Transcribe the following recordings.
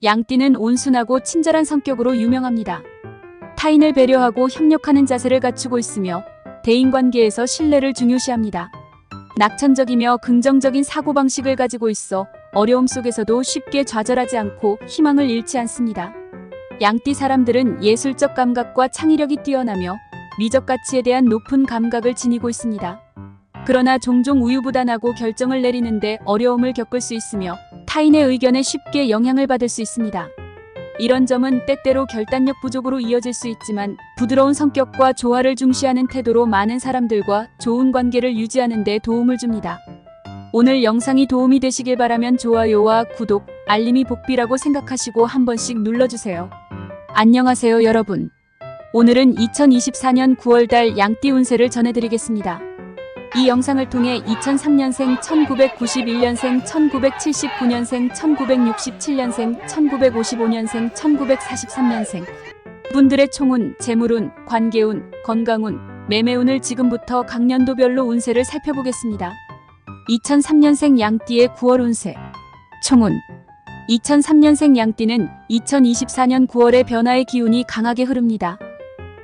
양띠는 온순하고 친절한 성격으로 유명합니다. 타인을 배려하고 협력하는 자세를 갖추고 있으며 대인관계에서 신뢰를 중요시합니다. 낙천적이며 긍정적인 사고방식을 가지고 있어 어려움 속에서도 쉽게 좌절하지 않고 희망을 잃지 않습니다. 양띠 사람들은 예술적 감각과 창의력이 뛰어나며 미적 가치에 대한 높은 감각을 지니고 있습니다. 그러나 종종 우유부단하고 결정을 내리는데 어려움을 겪을 수 있으며 타인의 의견에 쉽게 영향을 받을 수 있습니다. 이런 점은 때때로 결단력 부족으로 이어질 수 있지만 부드러운 성격과 조화를 중시하는 태도로 많은 사람들과 좋은 관계를 유지하는 데 도움을 줍니다. 오늘 영상이 도움이 되시길 바라면 좋아요와 구독, 알림이 복비라고 생각하시고 한 번씩 눌러주세요. 안녕하세요 여러분. 오늘은 2024년 9월달 양띠 운세를 전해드리겠습니다. 이 영상을 통해 2003년생, 1991년생, 1979년생, 1967년생, 1955년생, 1943년생 분들의 총운, 재물운, 관계운, 건강운, 매매운을 지금부터 각년도별로 운세를 살펴보겠습니다. 2003년생 양띠의 9월 운세. 총운. 2003년생 양띠는 2024년 9월의 변화의 기운이 강하게 흐릅니다.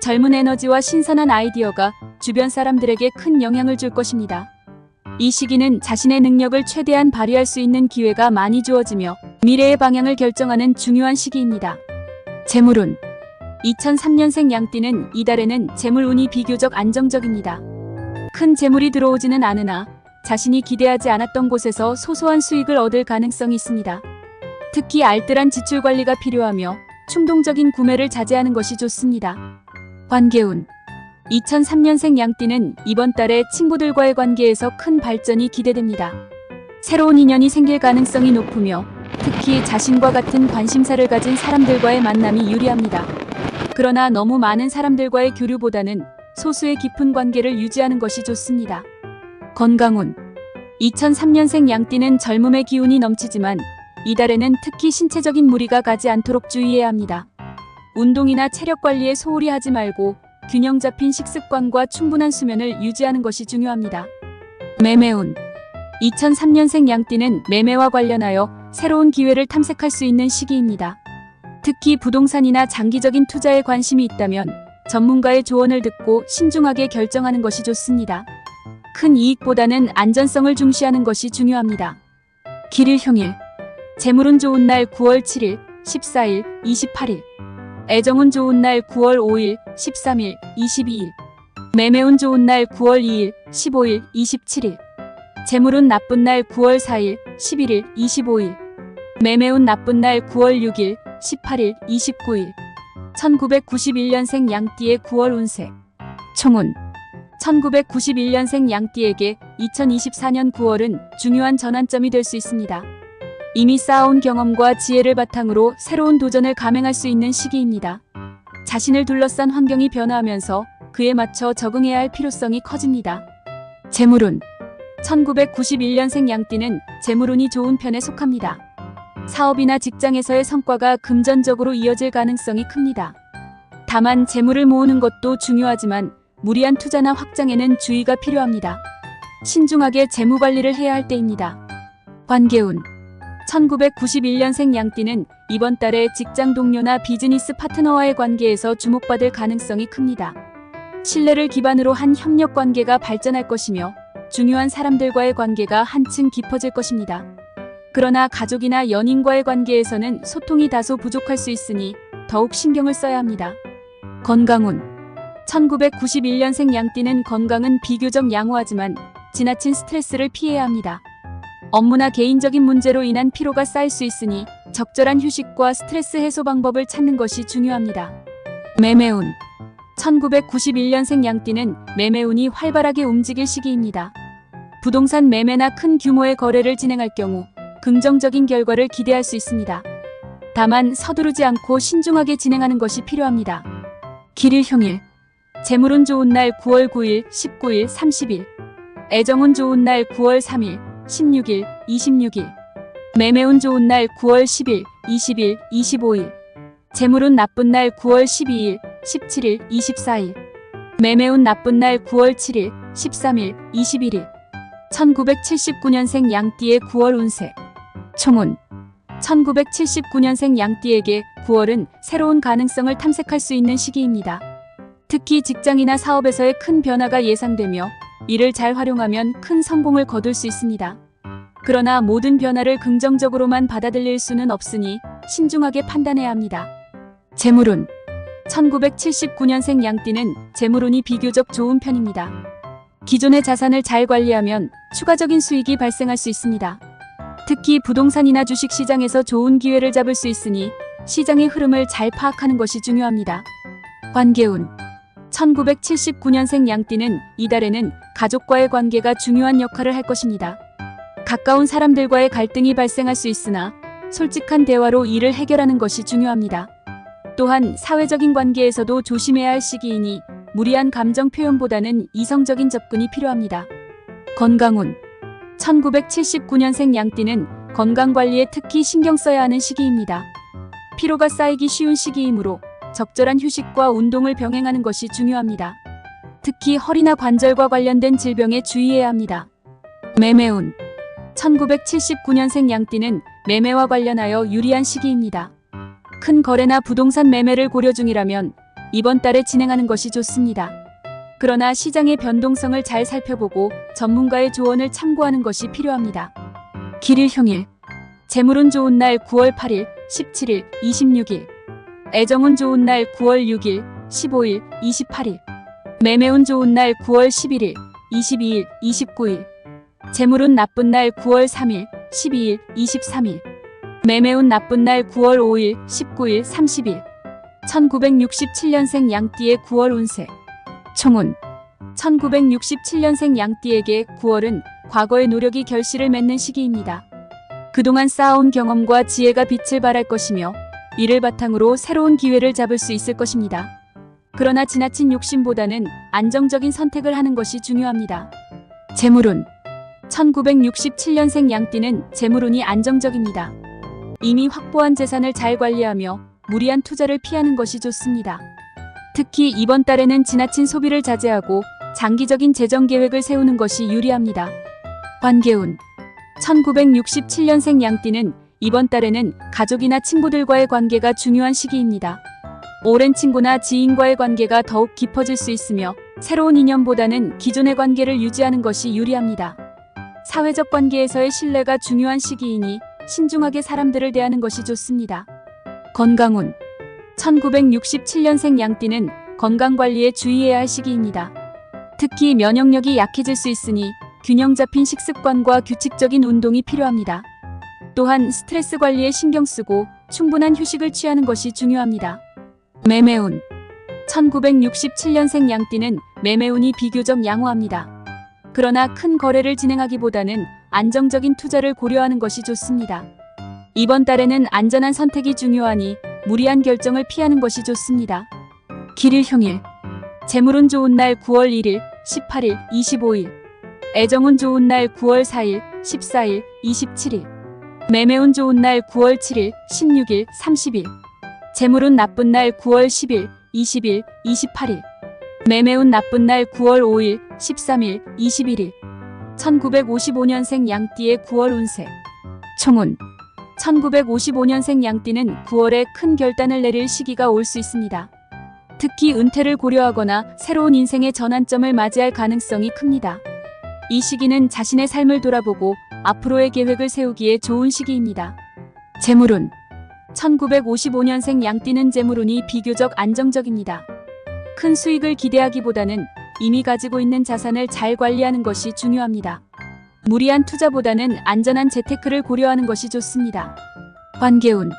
젊은 에너지와 신선한 아이디어가 주변 사람들에게 큰 영향을 줄 것입니다. 이 시기는 자신의 능력을 최대한 발휘할 수 있는 기회가 많이 주어지며 미래의 방향을 결정하는 중요한 시기입니다. 재물운. 2003년생 양띠는 이달에는 재물운이 비교적 안정적입니다. 큰 재물이 들어오지는 않으나 자신이 기대하지 않았던 곳에서 소소한 수익을 얻을 가능성이 있습니다. 특히 알뜰한 지출 관리가 필요하며 충동적인 구매를 자제하는 것이 좋습니다. 관계운. 2003년생 양띠는 이번 달에 친구들과의 관계에서 큰 발전이 기대됩니다. 새로운 인연이 생길 가능성이 높으며 특히 자신과 같은 관심사를 가진 사람들과의 만남이 유리합니다. 그러나 너무 많은 사람들과의 교류보다는 소수의 깊은 관계를 유지하는 것이 좋습니다. 건강운. 2003년생 양띠는 젊음의 기운이 넘치지만 이달에는 특히 신체적인 무리가 가지 않도록 주의해야 합니다. 운동이나 체력 관리에 소홀히 하지 말고 균형 잡힌 식습관과 충분한 수면을 유지하는 것이 중요합니다. 매매운. 2003년생 양띠는 매매와 관련하여 새로운 기회를 탐색할 수 있는 시기입니다. 특히 부동산이나 장기적인 투자에 관심이 있다면 전문가의 조언을 듣고 신중하게 결정하는 것이 좋습니다. 큰 이익보다는 안전성을 중시하는 것이 중요합니다. 길일흉일. 재물운 좋은 날 9월 7일, 14일, 28일. 애정운 좋은 날 9월 5일, 13일, 22일. 매매운 좋은 날 9월 2일, 15일, 27일. 재물운 나쁜 날 9월 4일, 11일, 25일. 매매운 나쁜 날 9월 6일, 18일, 29일. 1991년생 양띠의 9월 운세. 총운. 1991년생 양띠에게 2024년 9월은 중요한 전환점이 될 수 있습니다. 이미 쌓아온 경험과 지혜를 바탕으로 새로운 도전을 감행할 수 있는 시기입니다. 자신을 둘러싼 환경이 변화하면서 그에 맞춰 적응해야 할 필요성이 커집니다. 재물운. 1991년생 양띠는 재물운이 좋은 편에 속합니다. 사업이나 직장에서의 성과가 금전적으로 이어질 가능성이 큽니다. 다만 재물을 모으는 것도 중요하지만 무리한 투자나 확장에는 주의가 필요합니다. 신중하게 재무 관리를 해야 할 때입니다. 관계운. 1991년생 양띠는 이번 달에 직장 동료나 비즈니스 파트너와의 관계에서 주목받을 가능성이 큽니다. 신뢰를 기반으로 한 협력 관계가 발전할 것이며 중요한 사람들과의 관계가 한층 깊어질 것입니다. 그러나 가족이나 연인과의 관계에서는 소통이 다소 부족할 수 있으니 더욱 신경을 써야 합니다. 건강운. 1991년생 양띠는 건강은 비교적 양호하지만 지나친 스트레스를 피해야 합니다. 업무나 개인적인 문제로 인한 피로가 쌓일 수 있으니 적절한 휴식과 스트레스 해소 방법을 찾는 것이 중요합니다. 매매운. 1991년생 양띠는 매매운이 활발하게 움직일 시기입니다. 부동산 매매나 큰 규모의 거래를 진행할 경우 긍정적인 결과를 기대할 수 있습니다. 다만 서두르지 않고 신중하게 진행하는 것이 필요합니다. 길일흉일. 재물운 좋은 날 9월 9일, 19일, 30일. 애정운 좋은 날 9월 3일, 16일, 26일. 매매운 좋은 날 9월 10일, 20일, 25일. 재물운 나쁜 날 9월 12일, 17일, 24일. 매매운 나쁜 날 9월 7일, 13일, 21일. 1979년생 양띠의 9월 운세. 총운. 1979년생 양띠에게 9월은 새로운 가능성을 탐색할 수 있는 시기입니다. 특히 직장이나 사업에서의 큰 변화가 예상되며 이를 잘 활용하면 큰 성공을 거둘 수 있습니다. 그러나 모든 변화를 긍정적으로만 받아들일 수는 없으니 신중하게 판단해야 합니다. 재물운 1979년생 양띠는 재물운이 비교적 좋은 편입니다. 기존의 자산을 잘 관리하면 추가적인 수익이 발생할 수 있습니다. 특히 부동산이나 주식 시장에서 좋은 기회를 잡을 수 있으니 시장의 흐름을 잘 파악하는 것이 중요합니다. 관계운 1979년생 양띠는 이달에는 가족과의 관계가 중요한 역할을 할 것입니다. 가까운 사람들과의 갈등이 발생할 수 있으나 솔직한 대화로 이를 해결하는 것이 중요합니다. 또한 사회적인 관계에서도 조심해야 할 시기이니 무리한 감정 표현보다는 이성적인 접근이 필요합니다. 건강운 1979년생 양띠는 건강관리에 특히 신경 써야 하는 시기입니다. 피로가 쌓이기 쉬운 시기이므로 적절한 휴식과 운동을 병행하는 것이 중요합니다. 특히 허리나 관절과 관련된 질병에 주의해야 합니다. 매매운 1979년생 양띠는 매매와 관련하여 유리한 시기입니다. 큰 거래나 부동산 매매를 고려 중이라면 이번 달에 진행하는 것이 좋습니다. 그러나 시장의 변동성을 잘 살펴보고 전문가의 조언을 참고하는 것이 필요합니다. 길일흉일 재물운 좋은 날 9월 8일, 17일, 26일 애정운 좋은 날 9월 6일, 15일, 28일 매매운 좋은 날 9월 11일, 22일, 29일 재물운 나쁜 날 9월 3일, 12일, 23일 매매운 나쁜 날 9월 5일, 19일, 30일 1967년생 양띠의 9월 운세 총운 1967년생 양띠에게 9월은 과거의 노력이 결실을 맺는 시기입니다. 그동안 쌓아온 경험과 지혜가 빛을 발할 것이며 이를 바탕으로 새로운 기회를 잡을 수 있을 것입니다. 그러나 지나친 욕심보다는 안정적인 선택을 하는 것이 중요합니다. 재물운 1967년생 양띠는 재물운이 안정적입니다. 이미 확보한 재산을 잘 관리하며 무리한 투자를 피하는 것이 좋습니다. 특히 이번 달에는 지나친 소비를 자제하고 장기적인 재정 계획을 세우는 것이 유리합니다. 관계운 1967년생 양띠는 이번 달에는 가족이나 친구들과의 관계가 중요한 시기입니다. 오랜 친구나 지인과의 관계가 더욱 깊어질 수 있으며 새로운 인연보다는 기존의 관계를 유지하는 것이 유리합니다. 사회적 관계에서의 신뢰가 중요한 시기이니 신중하게 사람들을 대하는 것이 좋습니다. 건강운 1967년생 양띠는 건강관리에 주의해야 할 시기입니다. 특히 면역력이 약해질 수 있으니 균형 잡힌 식습관과 규칙적인 운동이 필요합니다. 또한 스트레스 관리에 신경 쓰고 충분한 휴식을 취하는 것이 중요합니다. 매매운 1967년생 양띠는 매매운이 비교적 양호합니다. 그러나 큰 거래를 진행하기보다는 안정적인 투자를 고려하는 것이 좋습니다. 이번 달에는 안전한 선택이 중요하니 무리한 결정을 피하는 것이 좋습니다. 길일흉일 재물운 좋은 날 9월 1일, 18일, 25일 애정운 좋은 날 9월 4일, 14일, 27일 매매운 좋은 날 9월 7일, 16일, 30일 재물운 나쁜 날 9월 10일, 20일, 28일 매매운 나쁜 날 9월 5일, 13일, 21일 1955년생 양띠의 9월 운세 총운 1955년생 양띠는 9월에 큰 결단을 내릴 시기가 올 수 있습니다. 특히 은퇴를 고려하거나 새로운 인생의 전환점을 맞이할 가능성이 큽니다. 이 시기는 자신의 삶을 돌아보고 앞으로의 계획을 세우기에 좋은 시기입니다. 재물운 1955년생 양띠는 재물운이 비교적 안정적입니다. 큰 수익을 기대하기보다는 이미 가지고 있는 자산을 잘 관리하는 것이 중요합니다. 무리한 투자보다는 안전한 재테크를 고려하는 것이 좋습니다. 관계운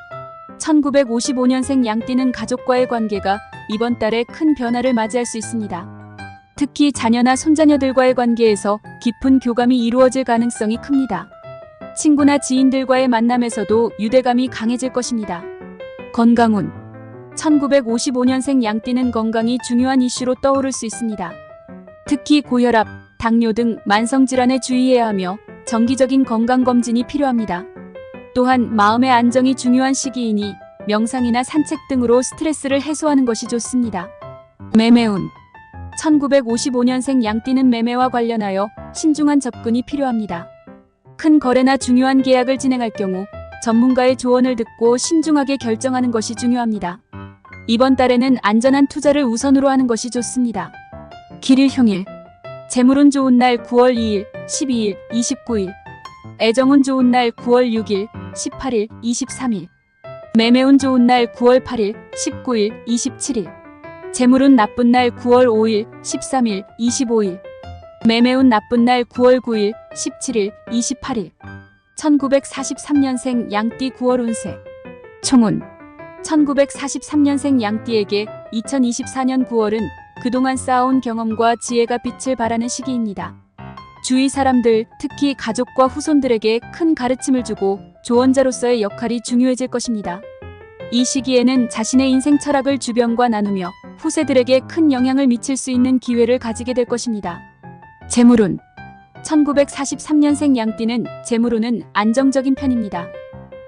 1955년생 양띠는 가족과의 관계가 이번 달에 큰 변화를 맞이할 수 있습니다. 특히 자녀나 손자녀들과의 관계에서 깊은 교감이 이루어질 가능성이 큽니다. 친구나 지인들과의 만남에서도 유대감이 강해질 것입니다. 건강운 1955년생 양띠는 건강이 중요한 이슈로 떠오를 수 있습니다. 특히 고혈압, 당뇨 등 만성질환에 주의해야 하며 정기적인 건강검진이 필요합니다. 또한 마음의 안정이 중요한 시기이니 명상이나 산책 등으로 스트레스를 해소하는 것이 좋습니다. 매매운 1955년생 양띠는 매매와 관련하여 신중한 접근이 필요합니다. 큰 거래나 중요한 계약을 진행할 경우 전문가의 조언을 듣고 신중하게 결정하는 것이 중요합니다. 이번 달에는 안전한 투자를 우선으로 하는 것이 좋습니다. 길일 형일. 재물운 좋은 날 9월 2일, 12일, 29일. 애정운 좋은 날 9월 6일, 18일, 23일. 매매운 좋은 날 9월 8일, 19일, 27일. 재물운 나쁜 날 9월 5일, 13일, 25일. 매매운 나쁜 날 9월 9일, 17일, 28일. 1943년생 양띠 9월 운세. 총운. 1943년생 양띠에게 2024년 9월은 그동안 쌓아온 경험과 지혜가 빛을 발하는 시기입니다. 주위 사람들, 특히 가족과 후손들에게 큰 가르침을 주고 조언자로서의 역할이 중요해질 것입니다. 이 시기에는 자신의 인생 철학을 주변과 나누며 후세들에게 큰 영향을 미칠 수 있는 기회를 가지게 될 것입니다. 재물운. 1943년생 양띠는 재물운은 안정적인 편입니다.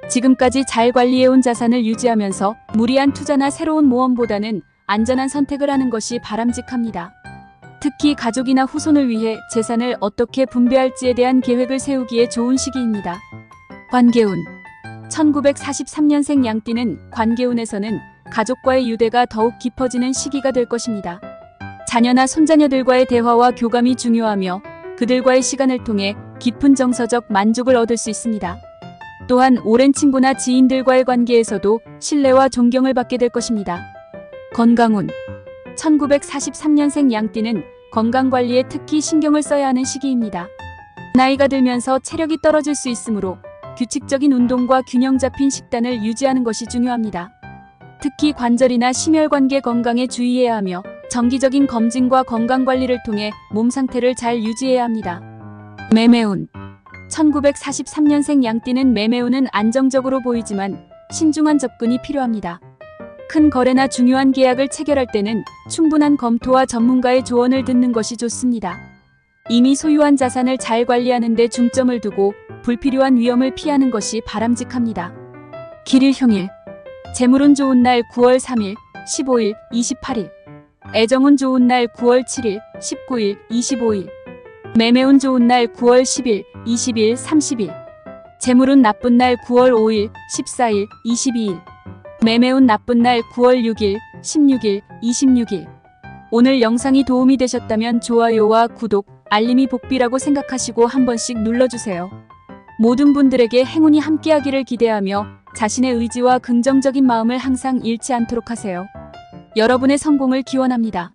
지금까지 잘 관리해온 자산을 유지하면서 무리한 투자나 새로운 모험보다는 안전한 선택을 하는 것이 바람직합니다. 특히 가족이나 후손을 위해 재산을 어떻게 분배할지에 대한 계획을 세우기에 좋은 시기입니다. 관계운. 1943년생 양띠는 관계운에서는 가족과의 유대가 더욱 깊어지는 시기가 될 것입니다. 자녀나 손자녀들과의 대화와 교감이 중요하며 그들과의 시간을 통해 깊은 정서적 만족을 얻을 수 있습니다. 또한 오랜 친구나 지인들과의 관계에서도 신뢰와 존경을 받게 될 것입니다. 건강운. 1943년생 양띠는 건강관리에 특히 신경을 써야 하는 시기입니다. 나이가 들면서 체력이 떨어질 수 있으므로 규칙적인 운동과 균형 잡힌 식단을 유지하는 것이 중요합니다. 특히 관절이나 심혈관계 건강에 주의해야 하며 정기적인 검진과 건강관리를 통해 몸 상태를 잘 유지해야 합니다. 매매운. 1943년생 양띠는 매매운은 안정적으로 보이지만 신중한 접근이 필요합니다. 큰 거래나 중요한 계약을 체결할 때는 충분한 검토와 전문가의 조언을 듣는 것이 좋습니다. 이미 소유한 자산을 잘 관리하는 데 중점을 두고 불필요한 위험을 피하는 것이 바람직합니다. 길일 형일. 재물운 좋은 날 9월 3일, 15일, 28일. 애정운 좋은 날 9월 7일, 19일, 25일. 매매운 좋은 날 9월 10일, 20일, 30일. 재물운 나쁜 날 9월 5일, 14일, 22일. 매매운 나쁜 날 9월 6일, 16일, 26일. 오늘 영상이 도움이 되셨다면 좋아요와 구독, 알림이 복비라고 생각하시고 한 번씩 눌러주세요. 모든 분들에게 행운이 함께하기를 기대하며 자신의 의지와 긍정적인 마음을 항상 잃지 않도록 하세요. 여러분의 성공을 기원합니다.